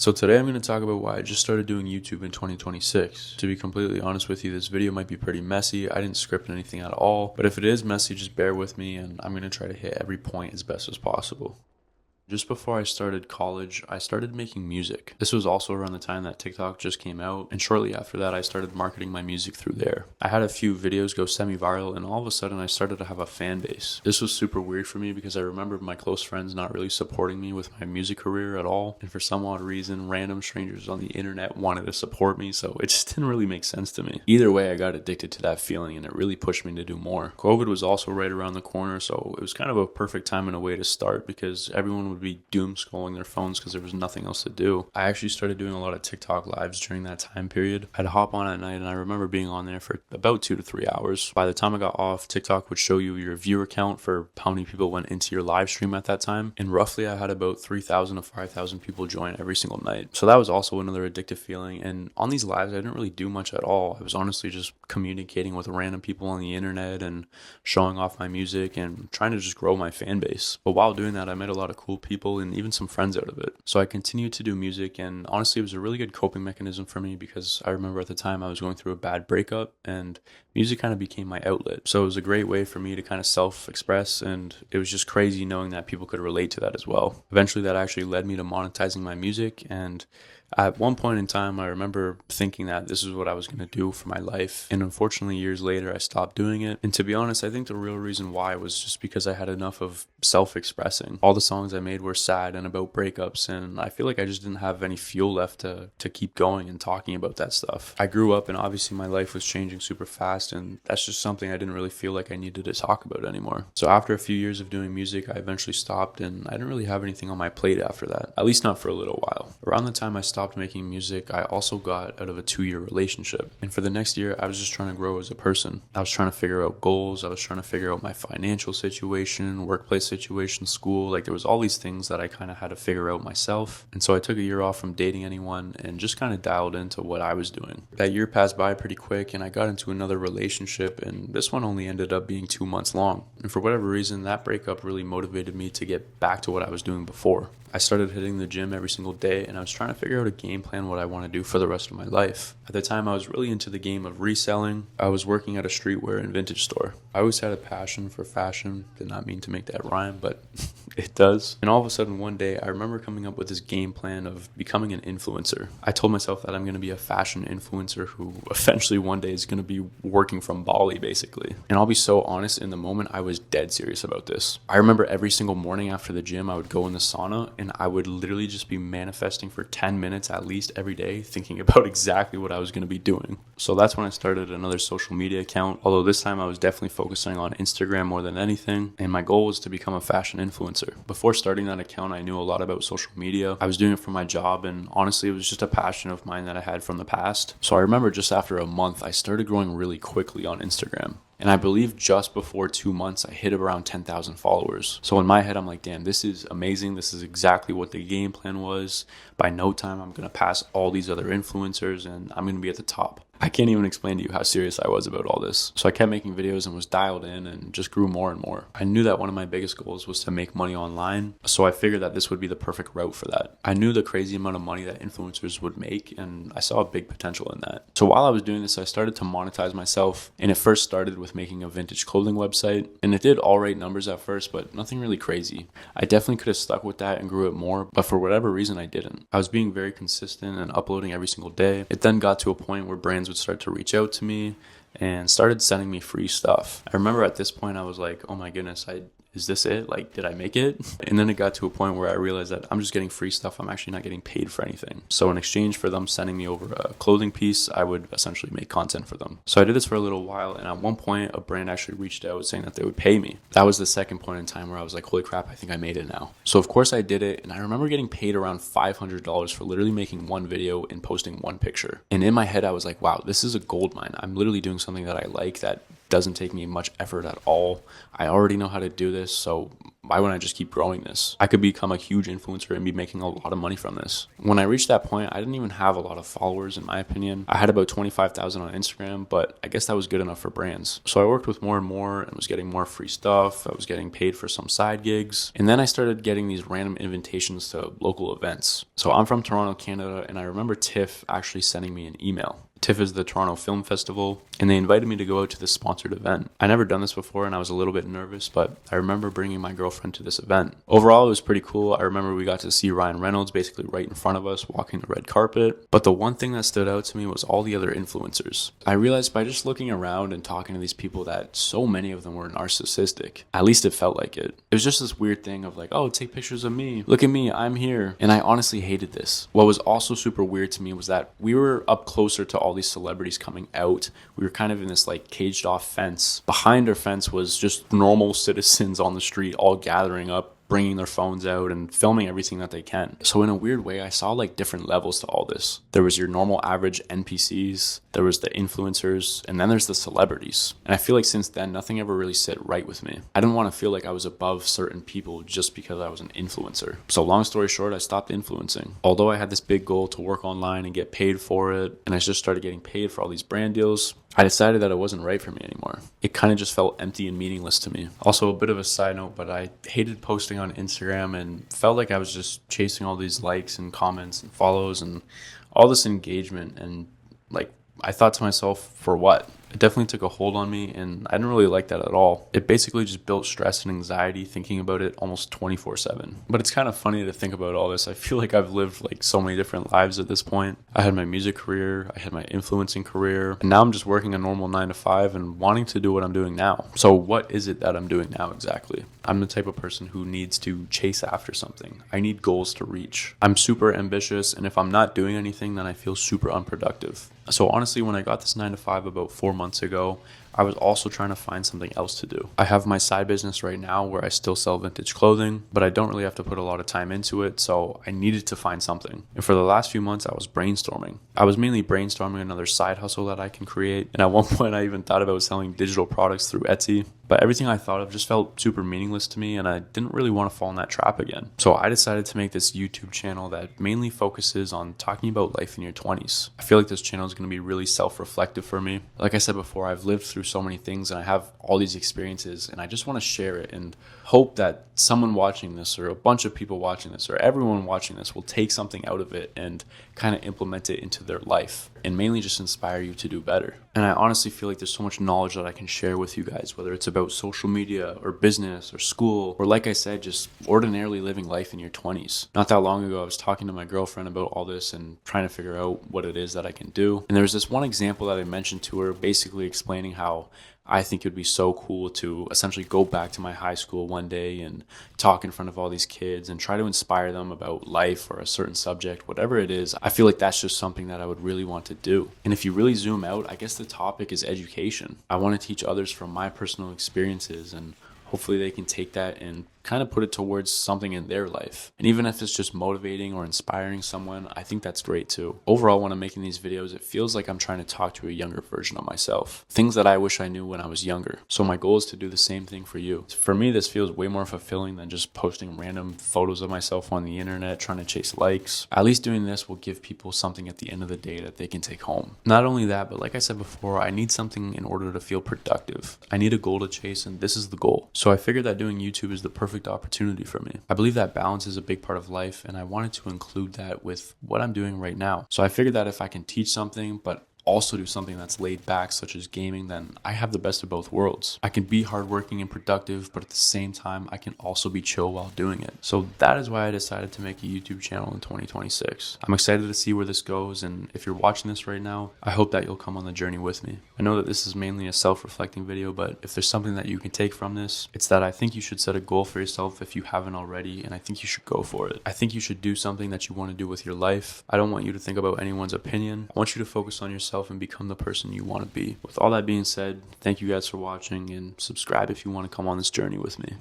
So today I'm going to talk about why I just started doing YouTube in 2026. To be completely honest with you, this video might be pretty messy. I didn't script anything at all, but if it is messy, just bear with me and I'm going to try to hit every point as best as possible. Just before I started college, I started making music. This was also around the time that TikTok just came out, and shortly after that I started marketing my music through there. I had a few videos go semi-viral, and all of a sudden I started to have a fan base. This was super weird for me because I remember my close friends not really supporting me with my music career at all, and for some odd reason, random strangers on the internet wanted to support me, so it just didn't really make sense to me. Either way, I got addicted to that feeling, and it really pushed me to do more. COVID was also right around the corner, so it was kind of a perfect time in a way to start because everyone would be doom scrolling their phones because there was nothing else to do. I actually started doing a lot of TikTok lives during that time period. I'd hop on at night and I remember being on there for about 2 to 3 hours. By the time I got off, TikTok would show you your viewer count for how many people went into your live stream at that time. And roughly I had about 3,000 to 5,000 people join every single night. So that was also another addictive feeling. And on these lives, I didn't really do much at all. I was honestly just communicating with random people on the internet and showing off my music and trying to just grow my fan base. But while doing that, I met a lot of cool people and even some friends out of it. So I continued to do music, and honestly it was a really good coping mechanism for me because I remember at the time I was going through a bad breakup and music kind of became my outlet. So it was a great way for me to kind of self-express, and it was just crazy knowing that people could relate to that as well. Eventually that actually led me to monetizing my music, and at one point in time, I remember thinking that this is what I was going to do for my life. And unfortunately, years later, I stopped doing it. And to be honest, I think the real reason why was just because I had enough of self-expressing. All the songs I made were sad and about breakups. And I feel like I just didn't have any fuel left to keep going and talking about that stuff. I grew up and obviously my life was changing super fast. And that's just something I didn't really feel like I needed to talk about anymore. So after a few years of doing music, I eventually stopped and I didn't really have anything on my plate after that. At least not for a little while. Around the time I stopped making music, I also got out of a 2-year relationship. And for the next year, I was just trying to grow as a person. I was trying to figure out goals. I was trying to figure out my financial situation, workplace situation, school. Like there was all these things that I kind of had to figure out myself. And so I took a year off from dating anyone and just kind of dialed into what I was doing. That year passed by pretty quick and I got into another relationship, and this one only ended up being 2 months long. And for whatever reason, that breakup really motivated me to get back to what I was doing before. I started hitting the gym every single day and I was trying to figure out a game plan what I want to do for the rest of my life. At the time, I was really into the game of reselling. I was working at a streetwear and vintage store. I always had a passion for fashion. Did not mean to make that rhyme, but it does. And all of a sudden one day, I remember coming up with this game plan of becoming an influencer. I told myself that I'm going to be a fashion influencer who eventually one day is going to be working from Bali, basically. And I'll be so honest, in the moment, I was dead serious about this. I remember every single morning after the gym, I would go in the sauna and I would literally just be manifesting for 10 minutes at least every day, thinking about exactly what I was going to be doing. So that's when I started another social media account, although this time I was definitely focusing on Instagram more than anything, and my goal was to become a fashion influencer. Before starting that account, I knew a lot about social media. I was doing it for my job, and honestly, it was just a passion of mine that I had from the past. So I remember just after a month, I started growing really quickly on Instagram. And I believe just before 2 months, I hit around 10,000 followers. So in my head, I'm like, damn, this is amazing. This is exactly what the game plan was. By no time, I'm going to pass all these other influencers and I'm going to be at the top. I can't even explain to you how serious I was about all this. So I kept making videos and was dialed in and just grew more and more. I knew that one of my biggest goals was to make money online. So I figured that this would be the perfect route for that. I knew the crazy amount of money that influencers would make, and I saw a big potential in that. So while I was doing this, I started to monetize myself. And it first started with making a vintage clothing website. And it did all right numbers at first, but nothing really crazy. I definitely could have stuck with that and grew it more, but for whatever reason, I didn't. I was being very consistent and uploading every single day. It then got to a point where brands would start to reach out to me and started sending me free stuff. I remember at this point I was like, oh my goodness, is this it? Like, did I make it? And then it got to a point where I realized that I'm just getting free stuff. I'm actually not getting paid for anything. So in exchange for them sending me over a clothing piece, I would essentially make content for them. So I did this for a little while. And at one point, a brand actually reached out saying that they would pay me. That was the second point in time where I was like, holy crap, I think I made it now. So of course I did it. And I remember getting paid around $500 for literally making one video and posting one picture. And in my head, I was like, wow, this is a gold mine. I'm literally doing something that I like that doesn't take me much effort at all. I already know how to do this, so why wouldn't I just keep growing this? I could become a huge influencer and be making a lot of money from this. When I reached that point, I didn't even have a lot of followers, in my opinion. I had about 25,000 on Instagram, but I guess that was good enough for brands. So I worked with more and more and was getting more free stuff. I was getting paid for some side gigs. And then I started getting these random invitations to local events. So I'm from Toronto, Canada, and I remember TIFF actually sending me an email. TIFF is the Toronto Film Festival, and they invited me to go out to this sponsored event. I never done this before, and I was a little bit nervous, but I remember bringing my girlfriend to this event. Overall, it was pretty cool. I remember we got to see Ryan Reynolds basically right in front of us walking the red carpet. But the one thing that stood out to me was all the other influencers. I realized by just looking around and talking to these people that so many of them were narcissistic. At least it felt like it. It was just this weird thing of like, oh, take pictures of me. Look at me, I'm here. And I honestly hated this. What was also super weird to me was that we were up closer to all these celebrities coming out. We were kind of in this like caged off fence. Behind our fence was just normal citizens on the street all gathering up, bringing their phones out and filming everything that they can. So in a weird way, I saw like different levels to all this. There was your normal average NPCs, there was the influencers, and then there's the celebrities. And I feel like since then, nothing ever really sit right with me. I didn't want to feel like I was above certain people just because I was an influencer. So long story short, I stopped influencing. Although I had this big goal to work online and get paid for it, and I just started getting paid for all these brand deals, I decided that it wasn't right for me anymore. It kind of just felt empty and meaningless to me. Also, a bit of a side note, but I hated posting on Instagram and felt like I was just chasing all these likes and comments and follows and all this engagement. And like, I thought to myself, for what? It definitely took a hold on me, and I didn't really like that at all. It basically just built stress and anxiety thinking about it almost 24/7. But it's kind of funny to think about all this. I feel like I've lived like so many different lives at this point. I had my music career, I had my influencing career, and now I'm just working a normal 9 to 5 and wanting to do what I'm doing now. So what is it that I'm doing now exactly? I'm the type of person who needs to chase after something. I need goals to reach. I'm super ambitious, and if I'm not doing anything, then I feel super unproductive. So honestly, when I got this 9 to 5 about 4 months ago, I was also trying to find something else to do. I have my side business right now where I still sell vintage clothing, but I don't really have to put a lot of time into it, so I needed to find something. And for the last few months, I was brainstorming. I was mainly brainstorming another side hustle that I can create, and at one point I even thought about selling digital products through Etsy. But everything I thought of just felt super meaningless to me, and I didn't really want to fall in that trap again. So I decided to make this YouTube channel that mainly focuses on talking about life in your 20s. I feel like this channel is going to be really self-reflective for me. Like I said before, I've lived through so many things and I have all these experiences, and I just want to share it and hope that someone watching this or a bunch of people watching this or everyone watching this will take something out of it and kind of implement it into their life and mainly just inspire you to do better. And I honestly feel like there's so much knowledge that I can share with you guys, whether it's about social media or business or school, or like I said, just ordinarily living life in your 20s. Not that long ago, I was talking to my girlfriend about all this and trying to figure out what it is that I can do. And there was this one example that I mentioned to her, basically explaining how I think it would be so cool to essentially go back to my high school one day and talk in front of all these kids and try to inspire them about life or a certain subject, whatever it is. I feel like that's just something that I would really want to do. And if you really zoom out, I guess the topic is education. I want to teach others from my personal experiences, and hopefully they can take that and kind of put it towards something in their life. And even if it's just motivating or inspiring someone, I think that's great too. Overall, when I'm making these videos, it feels like I'm trying to talk to a younger version of myself. Things that I wish I knew when I was younger. So my goal is to do the same thing for you. For me, this feels way more fulfilling than just posting random photos of myself on the internet, trying to chase likes. At least doing this will give people something at the end of the day that they can take home. Not only that, but like I said before, I need something in order to feel productive. I need a goal to chase, and this is the goal. So I figured that doing YouTube is the perfect opportunity for me. I believe that balance is a big part of life, and I wanted to include that with what I'm doing right now. So I figured that if I can teach something, but also do something that's laid back, such as gaming, then I have the best of both worlds. I can be hardworking and productive, but at the same time, I can also be chill while doing it. So that is why I decided to make a YouTube channel in 2026. I'm excited to see where this goes, and if you're watching this right now, I hope that you'll come on the journey with me. I know that this is mainly a self-reflecting video, but if there's something that you can take from this, it's that I think you should set a goal for yourself if you haven't already, and I think you should go for it. I think you should do something that you want to do with your life. I don't want you to think about anyone's opinion. I want you to focus on yourself and become the person you want to be. With all that being said, thank you guys for watching, and subscribe if you want to come on this journey with me.